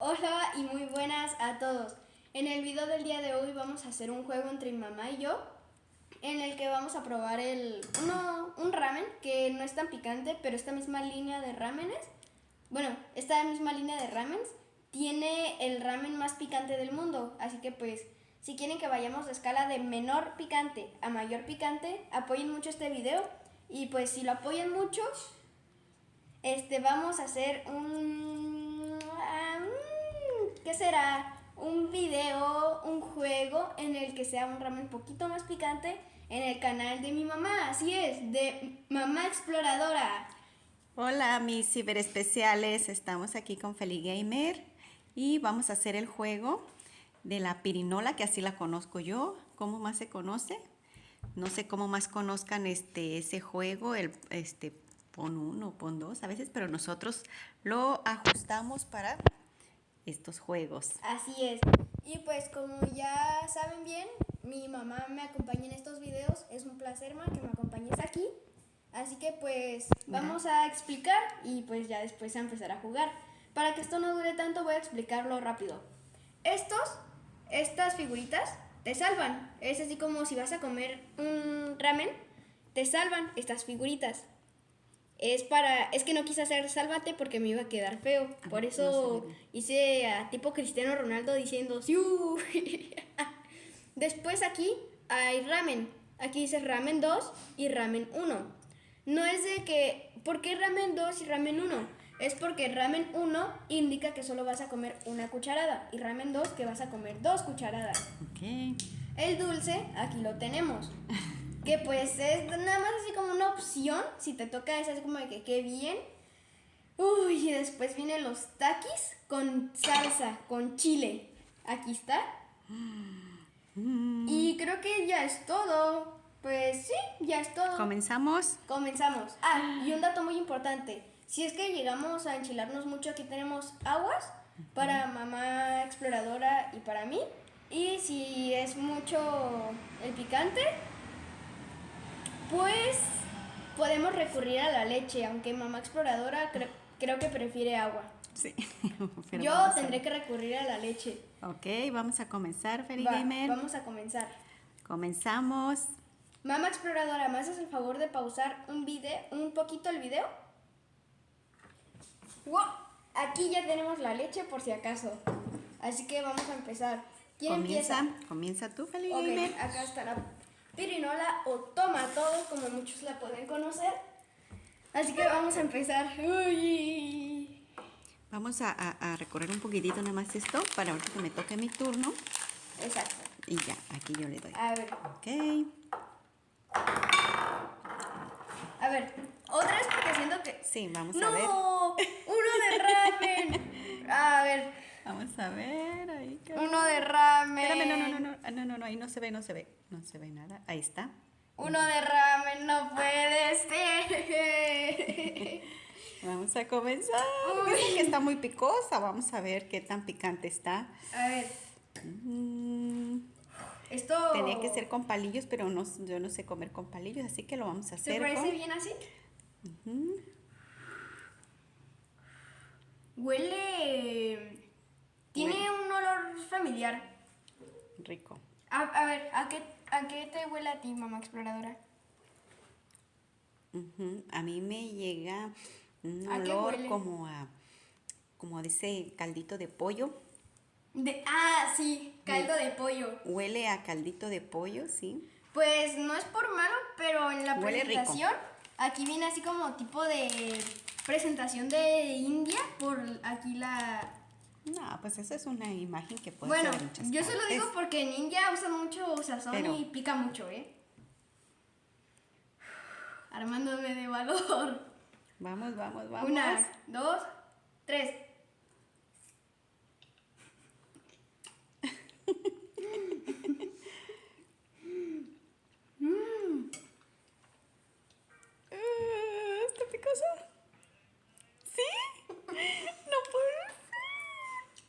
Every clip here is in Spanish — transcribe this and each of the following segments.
Hola y muy buenas a todos. En el video del día de hoy vamos a hacer un juego entre mi mamá y yo en el que vamos a probar un ramen que no es tan picante, pero esta misma línea de ramens tiene el ramen más picante del mundo. Así que pues, si quieren que vayamos a escala de menor picante a mayor picante, apoyen mucho este video. Y pues si lo apoyan mucho, vamos a hacer ¿qué será? Un video, un juego en el que sea un ramen un poquito más picante en el canal de mi mamá. Así es, de Mamá Exploradora. Hola mis ciberespeciales, estamos aquí con Feli Gamer y vamos a hacer el juego de la pirinola, que así la conozco yo. ¿Cómo más se conoce? No sé cómo más conozcan ese juego, pon 1, pon 2 a veces, pero nosotros lo ajustamos para estos juegos. Así es. Y pues como ya saben bien, mi mamá me acompaña en estos videos. Es un placer, ma, que me acompañes aquí. Así que pues vamos a explicar y pues ya después a empezar a jugar. Para que esto no dure tanto voy a explicarlo rápido. Estas figuritas te salvan. Es así como si vas a comer un ramen, te salvan estas figuritas. Es que no quise hacer sálvate porque me iba a quedar feo. Por eso hice a tipo Cristiano Ronaldo diciendo ¡siu! Después aquí hay ramen. Aquí dice ramen 2 y ramen 1. No es de que, ¿por qué ramen 2 y ramen 1? Es porque ramen 1 indica que solo vas a comer una cucharada y ramen 2 que vas a comer 2 cucharadas. Ok. El dulce, aquí lo tenemos. Que pues es nada más así como una opción. Si te toca es así como de que qué bien. Uy, y después vienen los takis con salsa, con chile. Aquí está. Y creo que ya es todo. Pues sí, ya es todo. ¿Comenzamos? Comenzamos. Ah, y un dato muy importante. Si es que llegamos a enchilarnos mucho, aquí tenemos aguas para mamá exploradora y para mí. Y si es mucho el picante, pues podemos recurrir a la leche, aunque mamá exploradora creo que prefiere agua. Sí. Yo tendré que recurrir a la leche. Ok, vamos a comenzar, Feli Gamer. Vamos a comenzar. Comenzamos. Mamá exploradora, ¿me haces el favor de pausar un poquito el video? ¡Wow! Aquí ya tenemos la leche por si acaso. Así que vamos a empezar. ¿Quién empieza? Comienza tú, Feli Ok, Gamer. acá está la pirinola o toma todo, como muchos la pueden conocer. Así que vamos a empezar. Uy. Vamos a recorrer un poquitito nada más esto para ahorita que me toque mi turno. Exacto. Y ya, aquí yo le doy. A ver. Ok. A ver, otra vez porque siento que... Sí, vamos ¡No! a ver. ¡Uno de ramen! A ver. Vamos a ver. Ahí, Uno de ramen. Espérame, no, ahí no se ve. No se ve nada. Ahí está. Uno de ramen, no puede ser. Vamos a comenzar. Dicen que está muy picosa. Vamos a ver qué tan picante está. A ver. Esto... Tenía que ser con palillos, pero no, yo no sé comer con palillos, así que lo vamos a hacer. ¿Te parece bien así? Huele... Tiene un olor familiar. Rico. A ver, ¿a qué te huele a ti, mamá exploradora? A mí me llega un ¿A qué olor huele? como de ese caldito de pollo. Sí, caldo de pollo. Huele a caldito de pollo, sí. Pues no es por malo, pero en la Huele presentación, rico. aquí viene así como tipo de presentación de India, por aquí la... No, pues esa es una imagen que puede Bueno, ser de muchas yo se lo digo partes. porque en India usan mucho sazón Pero- y pica mucho, ¿eh? Armándome de valor. Vamos. Una, dos, tres. ¿Está picosa? ¿Sí? No puede ser.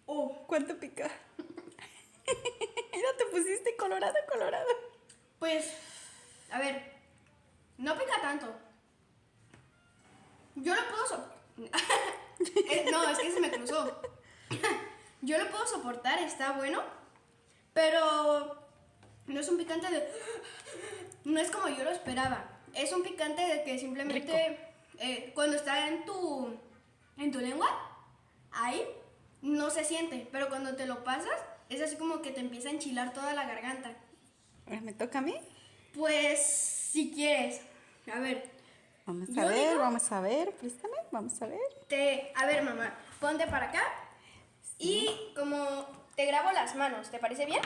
Oh, ¿Cuánto pica? Ya te pusiste colorado. pues, a ver, no pica tanto. Yo lo puedo No, es que se me cruzó. Yo lo puedo soportar, está bueno, pero no es un picante de... No es como yo lo esperaba. Es un picante de que simplemente cuando está en tu lengua, ahí no se siente, pero cuando te lo pasas, es así como que te empieza a enchilar toda la garganta. Ahora me toca a mí. Pues, si quieres, a ver. Vamos Yo a ver, digo- vamos a ver. Préstame, vamos a ver. A ver, mamá, ponte para acá y como te grabo las manos, ¿te parece bien?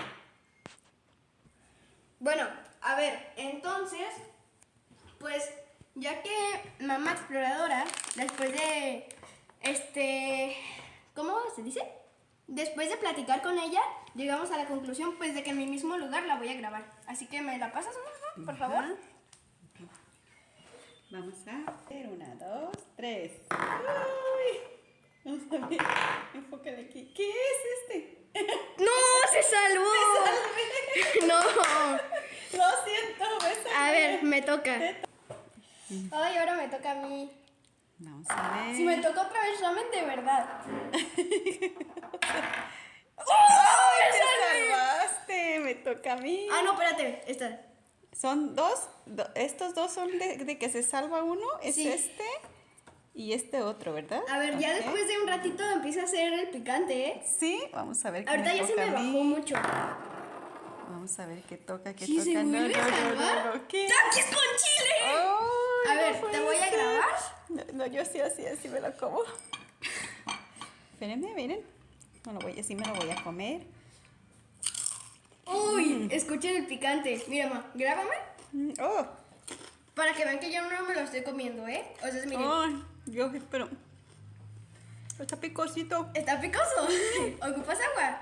Bueno, a ver, entonces, pues, ya que mamá exploradora, después de, ¿cómo se dice? Después de platicar con ella, llegamos a la conclusión, pues, de que en mi mismo lugar la voy a grabar. Así que, ¿me la pasas, mamá, por favor? Ajá. Vamos a hacer 1, 2, 3. ¡Ay! Vamos a ver. Enfócale aquí. ¿Qué es este? ¡No! ¡Se salvó! ¡No! Lo siento, me salvé. A ver, me toca. Ay, ahora me toca a mí. Vamos a ver. Si me toca otra vez ramen, de verdad. ¡Ay, te salvaste! Me toca a mí. Ah, no, espérate. Esta. Son dos. Estos dos son de que se salva uno. Es Sí. este y este otro, ¿verdad? A ver, ya Ok. después de un ratito empieza a hacer el picante, ¿eh? Sí, vamos a ver qué Ahorita me ya se toca me a mí. bajó mucho. Vamos a ver qué toca, qué Si toca. se No, vuelve a salvar. no, ¿qué? ¡Taquis con chile! Ay, A ver, no te puede voy a ser. grabar. No, yo sí, así me lo como. Espérenme, miren. No lo voy, así me lo voy a comer. Uy, escuchen el picante. Mira, ma, grábame Oh, para que vean que yo no me lo estoy comiendo, ¿eh? O sea, miren, ay, yo, pero está picosito. está picoso. ¿Ocupas agua?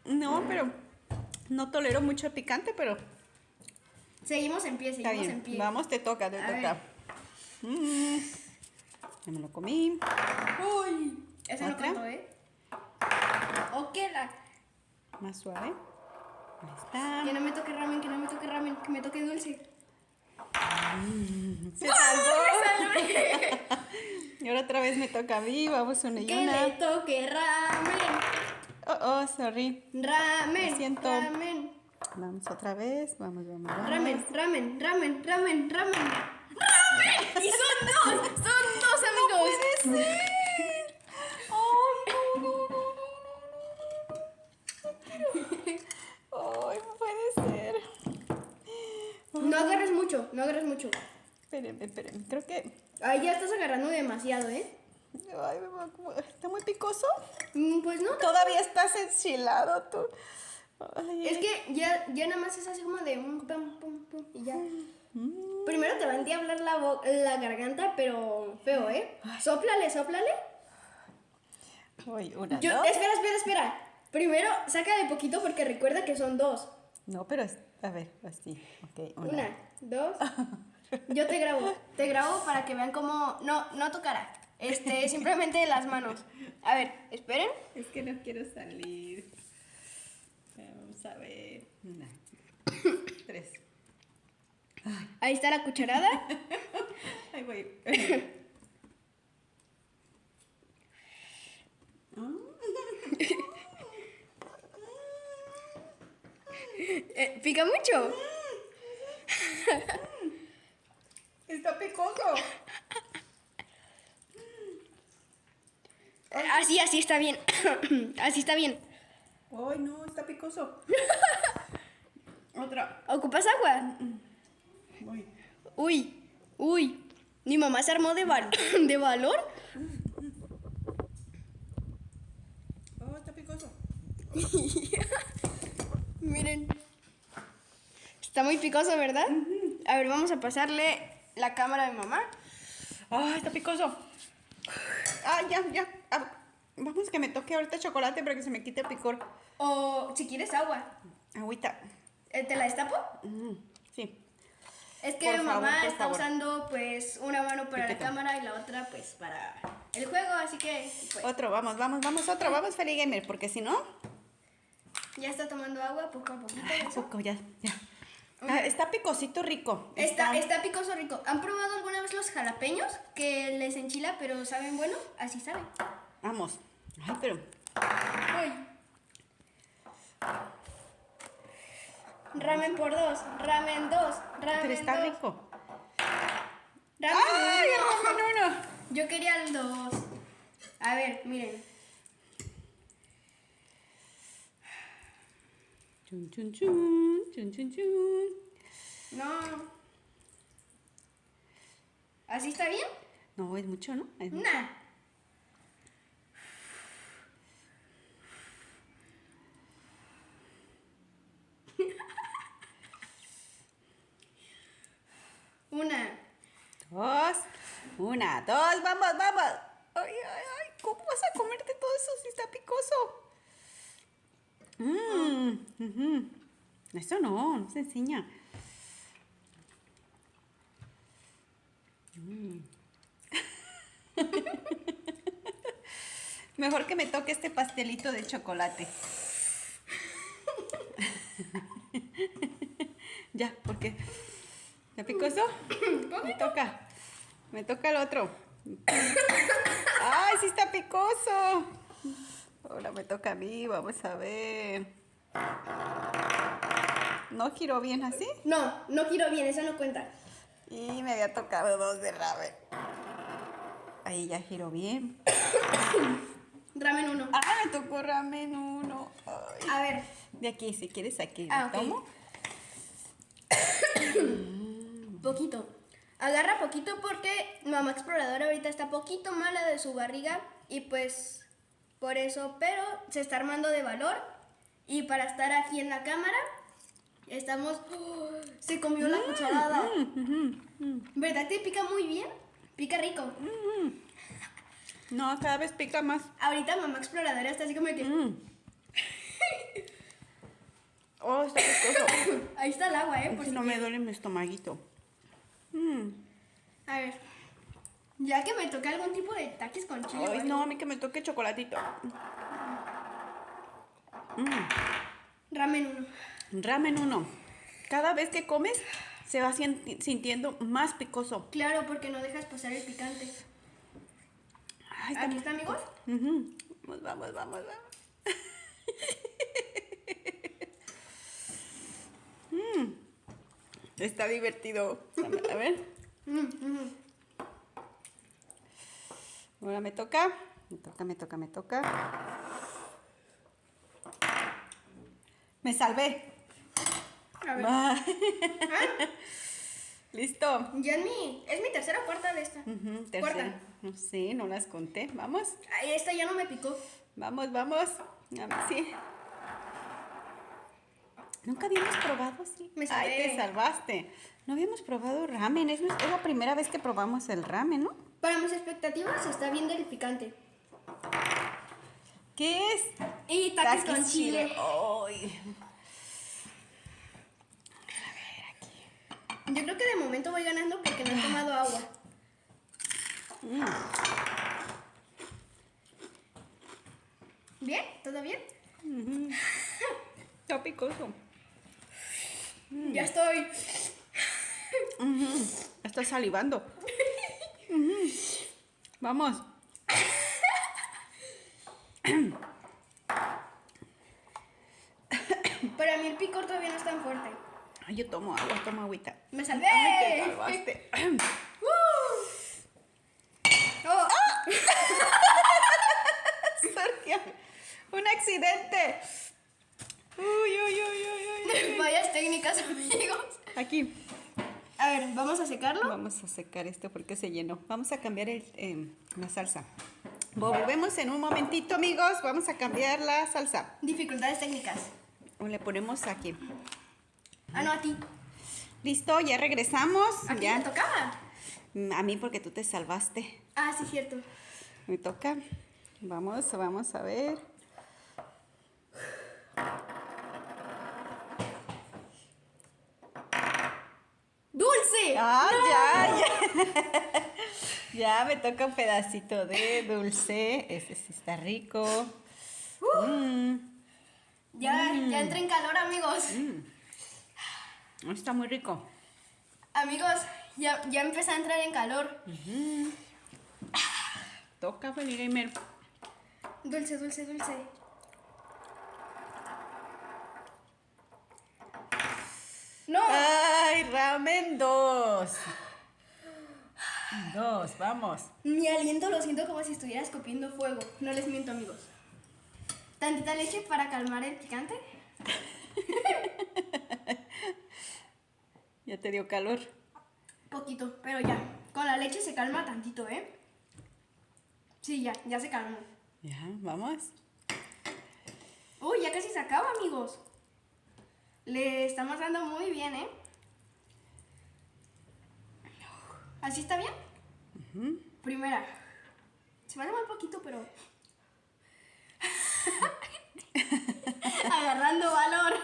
No, pero no tolero mucho el picante, pero Seguimos en pie, está seguimos en bien. pie. Vamos, te toca, te A toca. Ya me lo comí. Uy, ese no ¿Otra? contó, ¿eh? Ok, Más suave. Ahí está. que no me toque ramen, que no me toque ramen, que me toque dulce. Se salvó. ¡Me salvé! Y ahora otra vez me toca a mí. Vamos una y Que una. le toque ramen. Oh, sorry. Ramen. Lo siento. Ramen. Vamos otra vez. Vamos. Ramen, ramen, ramen, ramen, ramen. ¡Ramen! Y son dos, amigos. ¡Puede ser! ¡Ay, ¡ay, no puede ser! No agarres mucho, no agarres mucho. Espérenme. Creo que... Ay, ya estás agarrando demasiado, ¿eh? Ay, ¿está muy picoso? Pues no. Todavía estás enchilado tú. Ay, Es que ya nada más es así como de un pum, pum, pum, y ya. Primero te va a endiablar la garganta, pero feo, ¿eh? Sóplale. Uy, una, Yo, dos. espera. Primero, sácale poquito porque recuerda que son dos. No, pero a ver, así. Ok, Una, dos. Yo te grabo para que vean cómo... No tu cara. Simplemente las manos. A ver, esperen. Es que no quiero salir. Vamos a ver. 1, 3. Ahí está la cucharada. Ahí voy. Pica mucho. Está picoso. Así está bien. Así está bien. Ay, no, está picoso. Otra. ¿Ocupas agua? Voy. Uy. Mi mamá se armó de valor. Oh, está picoso. Miren. Está muy picoso, ¿verdad? A ver, vamos a pasarle la cámara a mi mamá. Ah, está picoso. Ah, ya. Ah, vamos que me toque ahorita chocolate para que se me quite el picor. O si quieres agua. Agüita. ¿Te la destapo? Sí. Es que Por mi favor, mamá por está favor. usando pues una mano para Piqueta. la cámara y la otra pues para el juego, así que pues Otro, vamos, otro. Vamos, Feli Gamer, porque si no... ya está tomando agua poco a poquito. Ay, eso. poco, ya. Ah, está picosito rico. Está picoso rico. ¿Han probado alguna vez los jalapeños? Que les enchila pero saben bueno, así saben. Vamos. Ay, pero... Uy. Ramen por 2, ramen 2, ramen Pero está 2. rico. Ramen ¡Ay, uno. ramen uno! Yo quería el 2. A ver, miren. Chun, chun, chun, chun, chun, chun. No. ¿Así está bien? No, es mucho, ¿no? Es mucho. Nah. Una. Dos. Una, dos, vamos, vamos. Ay, ay, ay, ¿cómo vas a comerte todo eso si está picoso? Ujú. Eso no se enseña. Mejor que me toque este pastelito de chocolate. Ya, porque ¿está picoso? Me toca el otro. ¡Ay, sí está picoso! Ahora me toca a mí, vamos a ver. ¿No giró bien así? No, no quiero bien, eso no cuenta. Y me había tocado 2 de ramen. Ahí ya giró bien. Ramen 1. ¡Ah, me tocó ramen 1! Ay. A ver. De aquí, si quieres, aquí. Ah, ok. ¿Tomo? Poquito. Agarra poquito porque mamá exploradora ahorita está poquito mala de su barriga y pues por eso, pero se está armando de valor y para estar aquí en la cámara estamos... ¡Oh! Se comió la cucharada. ¿Verdad que pica muy bien? Pica rico. No, cada vez pica más. Ahorita mamá exploradora está así como que... Oh, está picoso. Ahí está el agua, por Si si no me quieres. duele mi estomaguito. A ver. Ya que me toca algún tipo de taquis con chile. o Ay, algo. no, a mí que me toque chocolatito. Ramen 1. Ramen 1. Cada vez que comes, se va sintiendo más picoso. Claro, porque no dejas pasar el picante. Ay, Aquí está, amigos. Ujú. Vamos, vamos, vamos. Está divertido. A ver. Ahora me toca. Me toca. Me salvé. A ver. Va. Listo. Ya es mi tercera o cuarta de esta. Tercera. Cuarta. No sé, no las conté. Vamos. Ay, esta ya no me picó. Vamos, vamos. A ver si. Nunca habíamos probado así. Me salvé. Ay, te salvaste. No habíamos probado ramen. Es la primera vez que probamos el ramen, ¿no? Para mis expectativas está bien del picante. ¿Qué es? Y taquis con chile. Ay. Yo creo que de momento voy ganando porque no he tomado agua. ¿Bien? ¿Todo bien? Está picoso. Ya estoy. Está salivando. Vamos. Para mí el picor todavía no es tan fuerte. Ay, yo tomo agua, tomo agüita. ¡Me salvé! Ay, te salvaste. Oh, Sergio, un accidente. Uy, uy, uy, uy, uy. Varias técnicas, amigos. Aquí. A ver, vamos a secarlo. Vamos a secar esto porque se llenó. Vamos a cambiar la salsa. Volvemos en un momentito, amigos. Vamos a cambiar la salsa. Dificultades técnicas. O le ponemos aquí. Ah, no, a ti. Listo, ya regresamos. ¿A quién Ya. le tocaba? A mí porque tú te salvaste. Ah, sí, cierto. Me toca. Vamos a ver. ¡Dulce! Ah, ya. Ya me toca un pedacito de dulce. Ese sí está rico. Ya entré en calor, amigos. Está muy rico. Amigos, ya empecé a entrar en calor. Toca, Feliz Gamer. Dulce, dulce, dulce. ¡No! ¡Ay, ramen 2! 2, vamos. Mi aliento lo siento como si estuviera escupiendo fuego. No les miento, amigos. Tantita leche para calmar el picante. ¿Ya te dio calor? Poquito, pero ya. Con la leche se calma tantito, ¿eh? Sí, ya se calmó. Ya, vamos. Uy, ya casi se acaba, amigos. Le estamos dando muy bien, ¿eh? ¿Así está bien? Primera. Se me muy poquito, pero... Agarrando valor.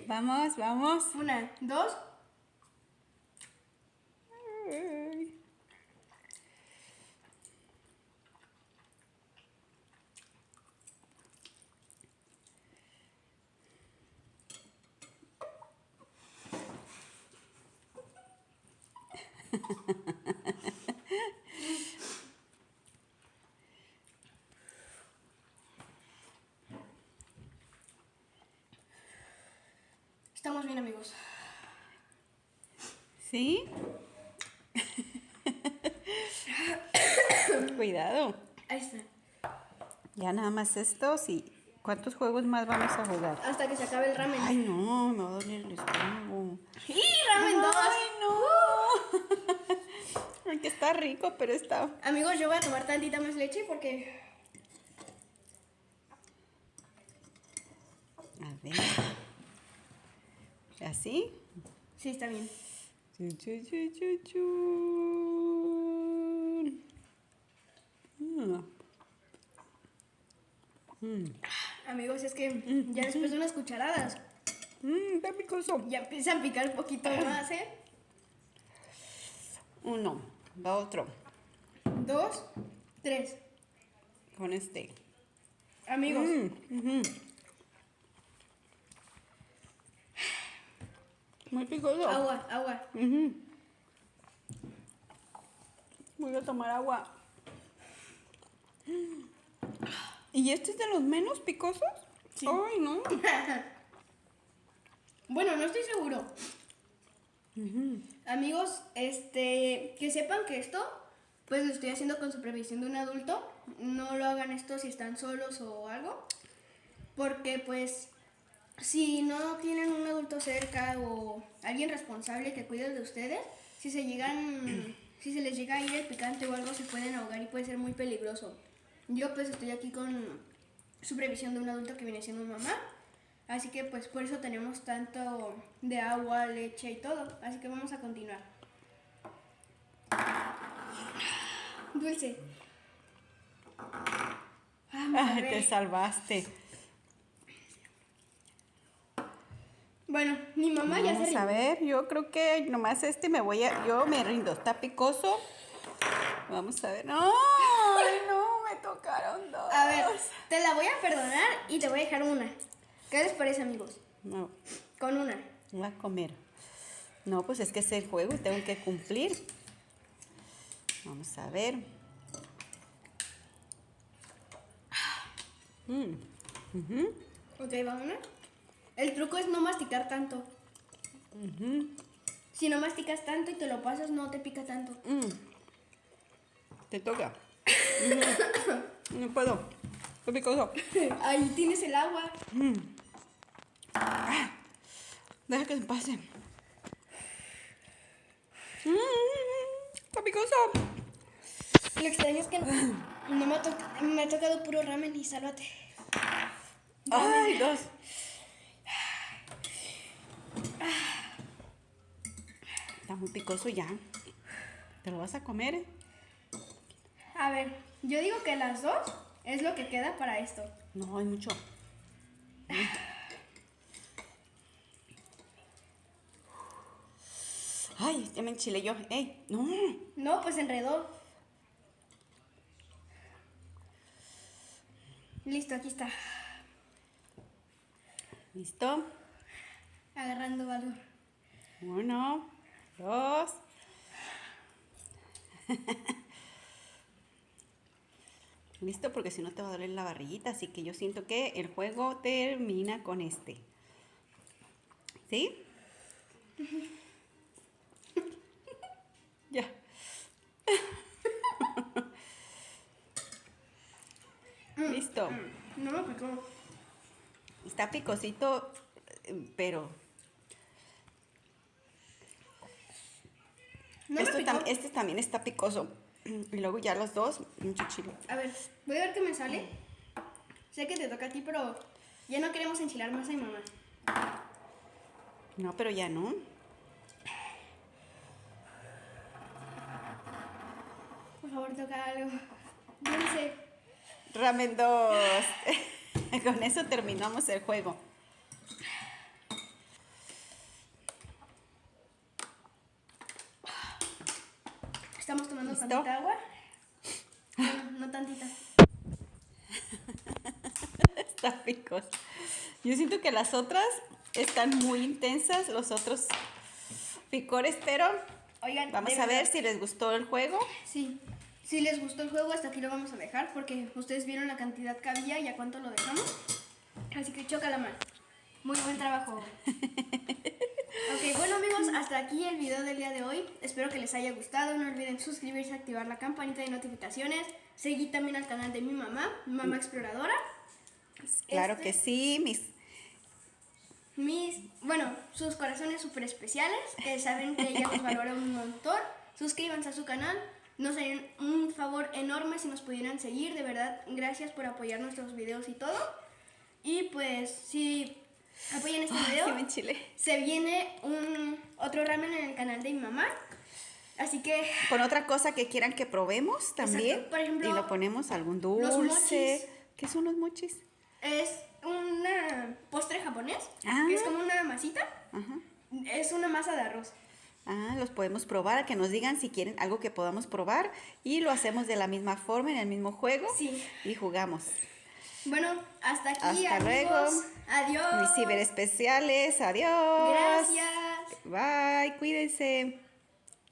Vamos, vamos. 1, 2. Ay. Estamos bien, amigos. ¿Sí? Cuidado. Ahí está. Ya nada más estos y ¿cuántos juegos más vamos a jugar? Hasta que se acabe el ramen. Ay, no, me va a doler el estómago. ¡Y ramen 2! Ay, no. Aunque está rico, pero está... Amigos, yo voy a tomar tantita más leche porque... A ver. ¿Así? Sí, está bien. Chun, chun, chun, chun, chun. Amigos, es que ya después de unas cucharadas Está picoso. ya empieza a picar un poquito más, ¿eh? 1, va otro. 2, 3. Con este. Amigos, Muy picoso. agua, agua. Voy a tomar agua. ¿Y este es de los menos picosos? Sí. Ay, no. Bueno, no estoy seguro. Amigos, que sepan que esto, pues lo estoy haciendo con supervisión de un adulto. No lo hagan esto si están solos o algo. Porque pues, si no tienen un adulto cerca o alguien responsable que cuide de ustedes, si se les llega a ir el picante o algo, se pueden ahogar y puede ser muy peligroso. Yo pues estoy aquí con supervisión de un adulto que viene siendo mi mamá. Así que pues por eso tenemos tanto de agua, leche y todo. Así que vamos a continuar. Dulce. Vamos a Ay, ver. te salvaste. Bueno, mi mamá ya se Vamos a rindió. ver, yo creo que nomás yo me rindo. Está picoso. Vamos a ver. ¡Ay, no! Me tocaron dos. A ver, te la voy a perdonar y te voy a dejar una. ¿Qué les parece, amigos? No, Con una. no va a comer. No, pues es que es el juego y tengo que cumplir. Vamos a ver. Ok, va una. El truco es no masticar tanto. Si no masticas tanto y te lo pasas, no te pica tanto. Te toca. No puedo. Está picoso. Ahí tienes el agua. Deja que se pase. Está picoso. Lo extraño es que no me ha tocado puro ramen y sálvate. Ay, dos. Está muy picoso ya. ¿Te lo vas a comer? A ver, yo digo que las dos es lo que queda para esto. No, hay mucho. Ay, ya me enchilé yo. ¡Ey! No. No, pues enredó. Listo, aquí está. ¿Listo? Agarrando valor. 1, 2. ¿Listo? Porque si no te va a doler la barriguita. Así que yo siento que el juego termina con este. ¿Sí? Ya. Listo. No me picó. Está picosito, pero No me picó. este también está picoso. Y luego ya los dos, mucho chile. A ver, voy a ver qué me sale. Sé que te toca a ti, pero ya no queremos enchilar más a mi mamá. No, pero ya no. Por favor, toca algo. Dulce. Ramen 2. Con eso terminamos el juego. Estamos tomando ¿Listo? tantita agua. Bueno, no tantita. Está picoso. Yo siento que las otras están muy intensas, los otros picores, pero Oigan, vamos de a ver verdad, si les gustó el juego. Sí. Si les gustó el juego, hasta aquí lo vamos a dejar porque ustedes vieron la cantidad que había y a cuánto lo dejamos. Así que chócala mal. Muy buen trabajo. Ok, bueno amigos, hasta aquí el video del día de hoy. Espero que les haya gustado. No olviden suscribirse, activar la campanita de notificaciones. Seguir también al canal de mi mamá exploradora. Claro que sí, Bueno, sus corazones súper especiales, que saben que ella los valora un montón. Suscríbanse a su canal. Nos harían un favor enorme si nos pudieran seguir. De verdad, gracias por apoyar nuestros videos y todo. Y pues, si apoyan este video, sí me enchilé. se viene otro ramen en el canal de mi mamá. Así que, Con otra cosa que quieran que probemos también. Exacto. Por ejemplo, y lo ponemos algún los dulce. mochis. ¿Qué son los mochis? es una postre japonés, Ah. que es como una masita. Ajá. Es una masa de arroz. Ah, los podemos probar, que nos digan si quieren algo que podamos probar y lo hacemos de la misma forma, en el mismo juego. Sí. Y jugamos. Bueno, hasta aquí, Hasta amigos. luego. Adiós. Mis ciberespeciales, adiós. Gracias. Bye, cuídense.